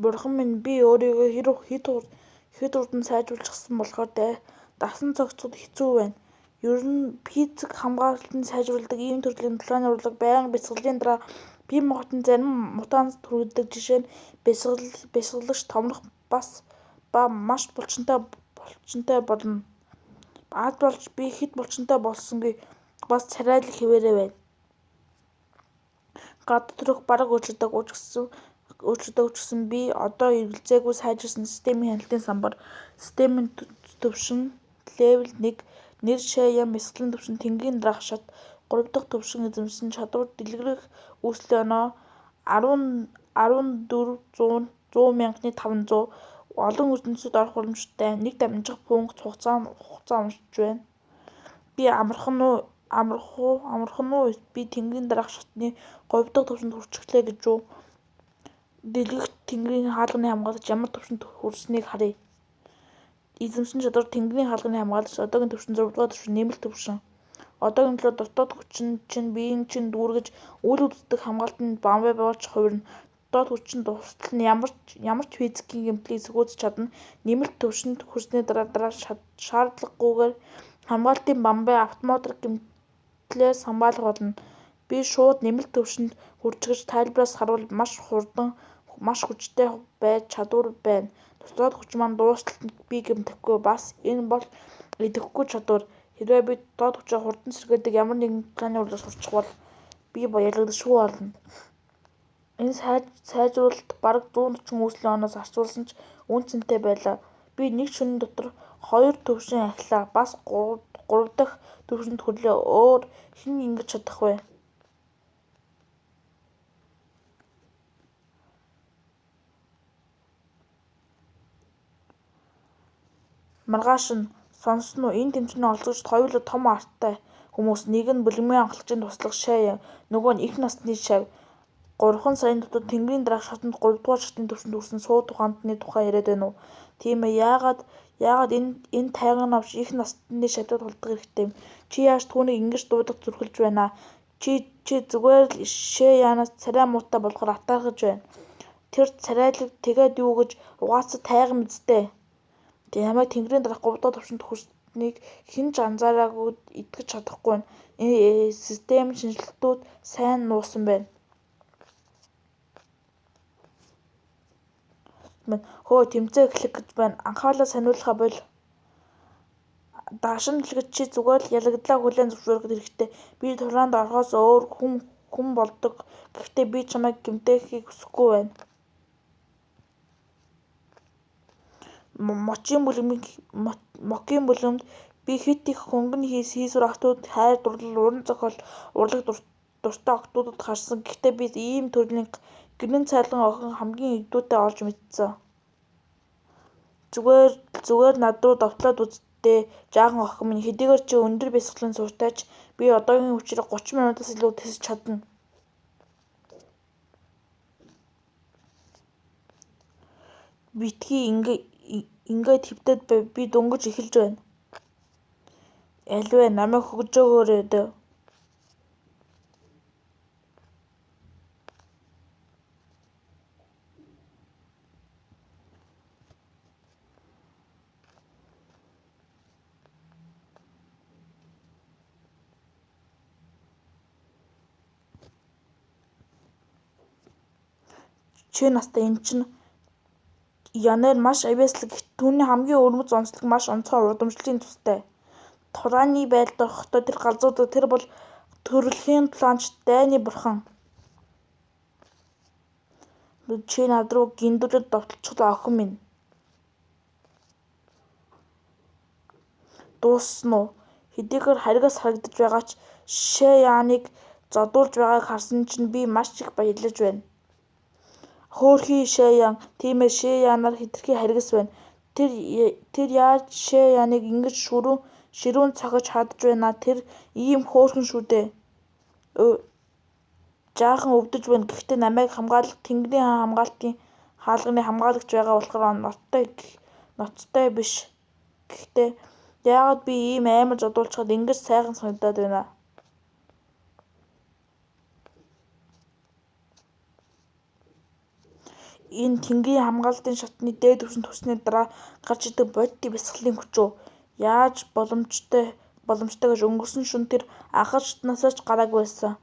Бурхан минь би өөрийгөө хэд хурдан сайжруулчихсан болохоор дасан зохицоход хэцүү байна. Ер нь физик хамгаалтыг сайжруулдаг ийм төрлийн толгойн урлаг байнга бясалгалын дараа бие махбодын зарим мутант төрүүлдэг. Жишээ нь бясалгалагч томрох ба маш булчинтай болно. Аз болж би хэд булчинтай болсонгүй бас царайлаг хэвээрээ байна. Гадаад төрөх бараг өөрчлөгдөж би одоо эргэлзээгүй сайжирсан системийн хяналтын самбар, системийн төвшин левел 1, нэр шаяан бясалгалын төвшин тэнгэрийн дараах шат, 3 дахь төвшин эзэмшсэн чадвар дэлгэрэх үүслийн оноо 14,100,500 олон ертөнцөд орох боломжтой 1 дамжих пункт хугацаа уншиж байна. Би амархан уу би тэнгэрийн дараах шатны 3 дахь төвшөнд хүрчихлээ гэж үү? Дэлгэх тэнгэрийн хаалганы хамгаалагч ямар төвшөнд хүрсэнийг харъя. Эзэмшсэн чадвар тэнгэрийн хаалганы хамгаалагч одоогийн төвшин 6 дугаар төвшин нэмэлт төвшин. Одоогийн төлөө дотоод хүчин чинь биеийн чинь дүүргэж үйл үзэгдэх хамгаалтын бамбай болж хувирна. Дотоод хүчин тусдал нь ямар ч физикийн гэмтлийг сөхөөж чадна. Нэмэлт төвшөнд хүрсний дараа шаардлагагүйгээр хамгаалтын бамбай автоматар гэмтлээс хамгаалах болно. Би шууд нэмэлт төвшөнд хүрчихэж тайлбараас харуул маш хурдан маш хүчтэй байж чадвар байна. Дотоод хүчин маань дуусталд би гэмтэхгүй. Бас энэ бол идэвхгүй чадвар. Хэрвээ би дотоод хүчээ хурдан сэргээдэг ямар нэгэн толгойн урлагт сурчих бол би ялагдашгүй болно. Энэ сайжруулалт бараг 140 үүслийн оноос харьцуулсан ч үн цэнэтэй байлаа. Би нэг шөнийн дотор 2 төвшин ахилаа. Бас 3 дахь төвшөнд хүрлээ. Өөр хэн ингэж чадах вэ? Маргааш нь сонсон уу? Энэ тэмцээний олзогчид хоёулаа том арттай хүмүүс. Нэг нь бөлгмийн анхлагчийн туслах шаяан, нөгөө нь их насны шав. 3 сарын дотор тэнгэрийн дараах шатанд 3 дугаар шатны төвшөнд хүрсэн суу тухаантны тухай яриад байна уу? Тийм ээ, яагаад энэ тайган авч их насны шавьтай тулдах хэрэгтэй юм? Чи яаж түүнийг ингэж дуудах зүрхэлж байна аа? Чи зүгээр л шаяанаас царай муутай болохоор атаархаж байна. Тэр царайлаг тэгээд юу гэж угаацад тайган биз дээ. Намайг тэнгэрийн дараах 3 дахь төвшөнд хүрснийг хэн ч анзаараагүй итгэж чадахгүй байна. Энэ системийн шинжилтүүд сайн нуусан байна. Хөөе, тэмцээн эхлэх гэж байна. Анхаарлаа ханиулахаа боль. Даашин хэлэхэд чи зүгээр л ялагдлаа хүлээн зөвшөөрөхөд хэрэгтэй. Би тураанд орохоос өөр хүн болдог. Гэхдээ би чамайг гэмтээхийг хүсэхгүй байна. Мокийн бүлэмд би хэд их хөнгөн хийсвэр охтууд хайр дурлал уран зохиол урлаг дуртай охтуудад харсан. Гэхдээ би ийм төрлийн гэрэн цайлган охин хамгийн игдүүтэй олж мэдсэн. Зүгээр над руу довтлоод үздээ жаахан охин минь. Хэдийгээр чи өндөр бясалгалын суурьтай ч би одоогийн хүчээр 30 минутаас илүү тэсэж чадна. Битгий ингээд хэвтээд би дөнгөж эхэлж байна. Аливаа намайг хөгж өгөөрэй дөө. Чи настай энэ чинь Янер маш авьяаслаг. Түүний хамгийн өвөрмөц онцлог маш онцгой урдамшлын тустай. Тулааны байдалд орохдоо тэр галзуудаг. Тэр бол төрөлхийн тулаанч дайны бурхан. Чи над руу гиндүүлээд довтолчихлоо охин минь. Дууссан уу? Хэдийгээр харгаас харагдаж байгаа ч шаяаныг зодуулж байгааг харсан чинь би маш их баярлаж байна. Хөөрхий шаяан. Тийм ээ, шаяанаар хэтэрхий харгас байна. Тэр яаж шаяаныг ингэж ширүүн цохиж чадж байна аа? Тэр ийм хөөрхөн шүү дээ. Жаахан өвдөж байна. Гэхдээ намайг хамгаалах тэнгэрийн хамгаалтын хаалганы хамгаалагч байгаа болохоор ноцтой биш. Гэхдээ яагаад би ийм амар зодуулчхад ингэж сайхан санагдаад байна? Энэ тэнгэрийн хамгаалалтын шатны дээд түвшинд хүрсний дараа гарч ирдэг бодит бясалгалын хүчөө. Яаж боломжтой гэж өнгөрсөн шөнө тэр анхаар шатнаасаа ч гараагүй байсан.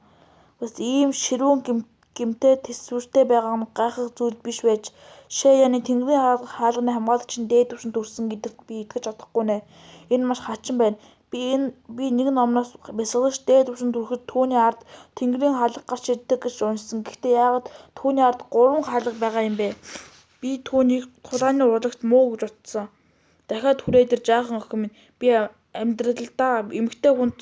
Бас ийм ширүүн гэмтэй тэсвэртэй байгаа нь гайхах зүйл биш байж Шаяаны тэнгэрийн хаалганы хамгаалагч нь дээд түвшинд хүрсэн гэдэгт би итгэж чадахгүй нэ. Энэ маш хачин байна. Би нэг номноос бясалгач дээд түвшинд хүрэхэд түүний ард тэнгэрийн хаалга гарч ирдэг гэж уншсан. Гэхдээ яагаад түүний ард 3 хаалга байгаа юм бэ? Би түүнийг тулааны урлагт муу гэж бодсон. Дахиад хүрээд ир жаахан охин минь. Би амьдралдаа эмэгтэй хүн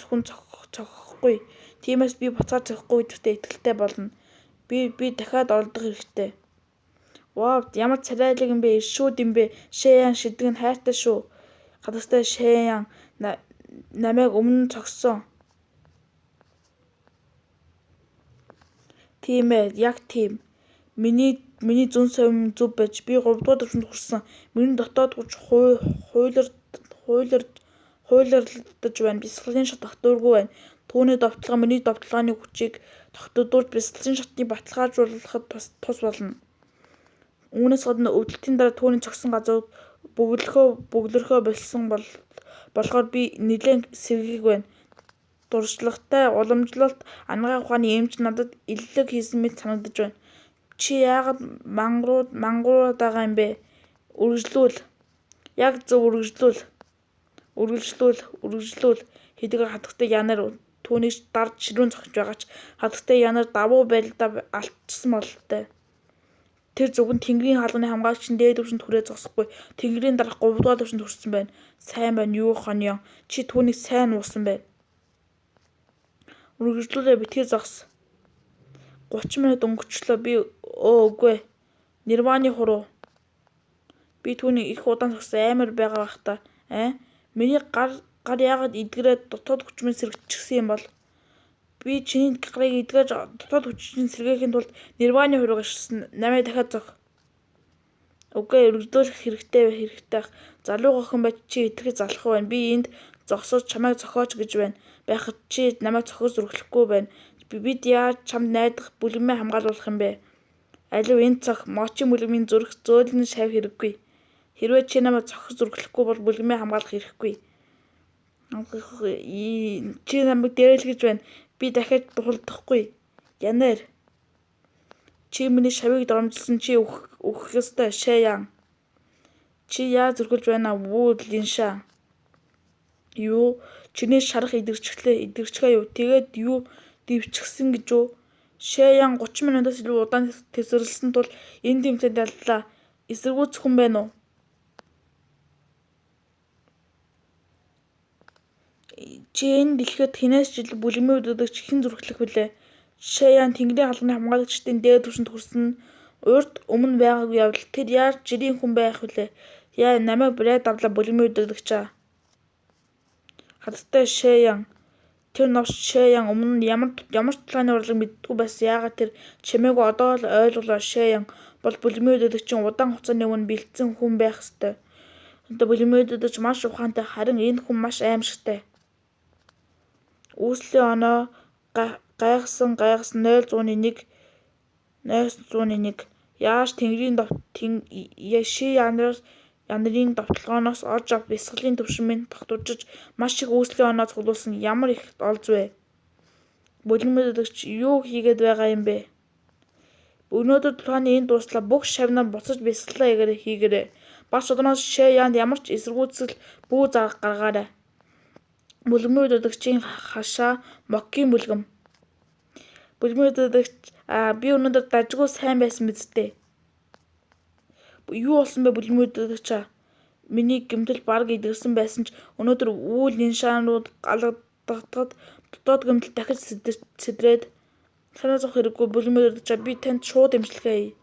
цохихгүй. Тиймээс би буцаад цохихгүй гэдэгтээ итгэлтэй болно. Би дахиад оролдох хэрэгтэй. Вау, ямар царайлаг юм бэ? Иршүүд юм бэ? Шаяан шидэг нь хайртай шүү. Хадастай Шаяан намайг өмнө нь цогсон. Тийм ээ, яг тийм. Миний зүн совин зүв байж би 3 дугаар түвшинд хүрсэн. Миний дотоод хүч хуйларлаж байна. Бясалгалын шат тогтворгүй байна. Түүний довтлого миний довтлооны хүчийг тогтвордуулж бясалгалын шатны баталгаажуулахад тус болно. Үүнээс гадна өвдөлтийн дараа түүний цогсон газрууд бөглөрхөө болсон болохоор би нэлээд сэргийг байна. Дуршлагтай уламжлалт ангаа ухааны эмч надад иллэг хийсэн мэт санагдаж байна. Чи яагаад мангуураад байгаа юм бэ? Үргэлжлүүл. Яг зөв үргэлжлүүл. Хэдийгээр хатагтай янаар түүнийг дарж ширүүн зогсож байгаа ч хатагтай янаар давуу байдлаа алдчихсан бололтой. Тэр зөвхөн тэнгэрийн хаалганы хамгаалагч нь дээд түвшинд хүрээ зогсохгүй. Тэнгэрийн дараах 3 дугаар түвшинд хүрсэн байна. Сайн байна юу хоньёо. Чи түүнийг сайн нуусан байна. Үргэлжлүүлээ битгий зогс. 30 минут өнгөрчлөө. Би үгүй. Нирваны хуруу. Би түүнийг их удаан зогсон амар байгаа бах та. Миний гар яагаад эдгэрээд дотоод хүчмэн сэргэчихсэн юм бол? Би чиний гарыг эдгэж дотоод хүчмэн сэргээхийн тулд нирваны хурууг ашигласан. Намайг дахиад зог. Үгүй, үргэлжлүүлэх хэрэгтэй. Залуу охин байж чи итгэж залах байна. Би энд зогсож чамайг зохиоч гэж байна. Байхад чи намайг зохиож зүрхлэхгүй байна. Бид яаж чамд найдах бүлгэмээ хамгаалуулах юм бэ? Аливаа энэ цог мочийн бүлгэмийн зүрх зөөлөн шавь хэрэггүй. Хэрвээ чи намайг зохиож зүрхлэхгүй бол бүлгэмээ хамгаалах хэрэггүй. Чи намайг дээрэлгэж байна. Би дахиад дуулдахгүй. Янаар. Чи миний шавийг доромжилсан чи өөхөх ёстой Шаяан. Чи яаж зүрхэлж байна уу Линшаа? Юу? Чиний шарах идэрчгээ юу? Тэгээд юу дэвчихсэн гэж үү? Шаяан 30 минутаас илүү удаан тэсвэрлсэн тул энэ тэмцээнд яллаа. Эсэргүүцэх хүн байна уу? Чи энэ дэлхийд хинээс ч илүү бүлгэмийн үддэгч хэн зүрхлэх вүлээ? Шаяан тэнгэрийн хаалганы хамгаалагчдын дээд түвшинд хүрсэн урд өмнө байгаагүй явдал тэр яаж жирийн хүн байх вүлээ? Яа намайг брайд авлаа бүлгэмийн үддэгч аа. Хатагтай Шаяан. Тэр новш Шаяан өмнө нь ямар ч тулааны урлаг мэддэггүй байсан. Яагаад тэр чимээгүй одоо л ойлголоо. Шаяан бол бүлгэмийн үддэгчийн удаан хугацааны өмнө бэлдсэн хүн байх ёстой. Бүлгэмийн үддэгч маш ухаантай, харин энэ хүн маш аимшигтай. Үүслийн оноо гайхсан 0.1 яаж тэнгэрийн ши янарын довтлогоноос орж авч бясалгалын түвшин минь тогтворжиж маш их үүслийн оноо цуглуулсан ямар их олз вэ? Бүлгэмийн үддэгч юу хийгээд байгаа юм бэ? Өнөөдөр тулааны энэ дууслаа бүх шавнаа буцаж бясалгалаа хийгээрэй. Бас одооноос Шаяанд ямар ч эсэргүүцэл бүү гаргаарай. Бүлгэмийн үддэгчийн хашаа моккийн бүлгэм. Бүлгэмийн үддэгч би өнөөдөр дажгүй сайн байсан биз дээ. Юу болсон бэ бүлгэмийн үддэгч? Миний гэмтэл бараг идэрсэн байсан ч өнөөдөр үйл Линшаанууд галгадахад дотоод гэмтэл дахиж сэдрээд санаа зовох хэрэггүй бүлгэмийн үддэгч би танд шууд имчилгээ хий.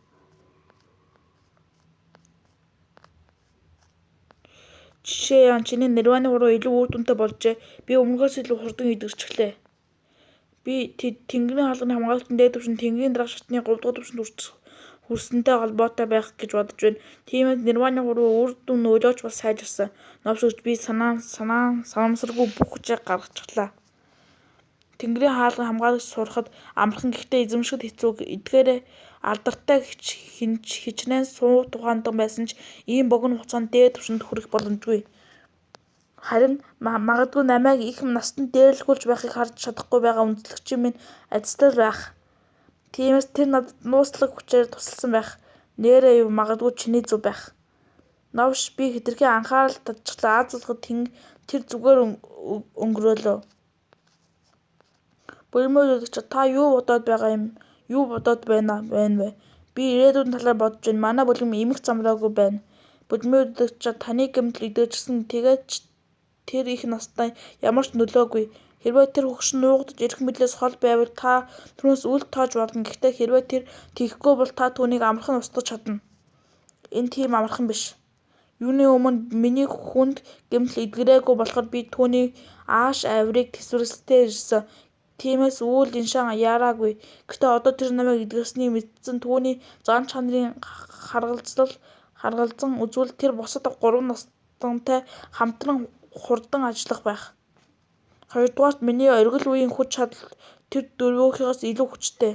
Шаяан чиний нирваны хуруу илүү үр дүнтэй болжээ. Би өмнөхөөс илүү хурдан идэрчихлээ. Би тэнгэрийн хаалганы хамгаалагчдын дээд түвшинд тэнгэрийн дараах шатны 3 дугаар түвшинд хүрсэнтэй холбоотой байх гэж бодож байна. Тиймээс нирваны хуруу үр дүн өөлөөч бас сайжирсан. Новшигч би санамсаргүй бүх хүчээ гаргачихлаа. Тэнгэрийн хаалган хамгаалагч сурахад амархан гэхдээ эзэмшихэд хэцүү. Эдгээрээ алдартай хичнээн суу тухайндан байсан ч ийм богино хугацаанд дээд түвшинд хүрэх боломжгүй. Харин магадгүй намайг их настанд дээрлэхүүлж байхыг харж чадахгүй байгаа үндэслэгчийн минь ажил байх. Тиймээс тэр надад нууцлаг хүчээр тусалсан байх. Нээрээ юу магадгүй чиний зөв байх. Новш би хэтэрхий анхаарал татчихлаа. Аз залхад тэр зүгээр өнгөрөөлөө. Булимын удирдагч та юу бодоод байгаа юм? Юу бодоод байна вэ? Би ирээдүйн талаар бодож байна. Манай булим эмх замраагүй байна. Булимын удирдагч таны гэмтэл идэгжсэн тэгээд ч тэр их настай ямар ч нөлөөгүй. Хэрвээ тэр хөгшин нуугдаж ирэх мэдлээс хол байвал та түүнээс үл тоож болно. Гэхдээ хэрвээ тэр тийхгүй бол та түүнийг амархан устгаж чадна. Энэ тийм амархан биш. Юуны өмнө миний хүнд гэмтэл эдгэрээгүй болохоор би түүний ааш авирыг тэсвэрлэхдээ ирсэн. Тиймээс үйл иншаа яараагүй. Гэхдээ одоо тэр намайг эдгэрсэнийг мэдсэн түүний зан чанарыг харгалзан үзвэл тэр бусад 3 настантай хамтран хурдан ажиллах байх. Хоёрдугаарт миний оргил үеийн хүч чадал тэр дөрвийнхөөс илүү хүчтэй.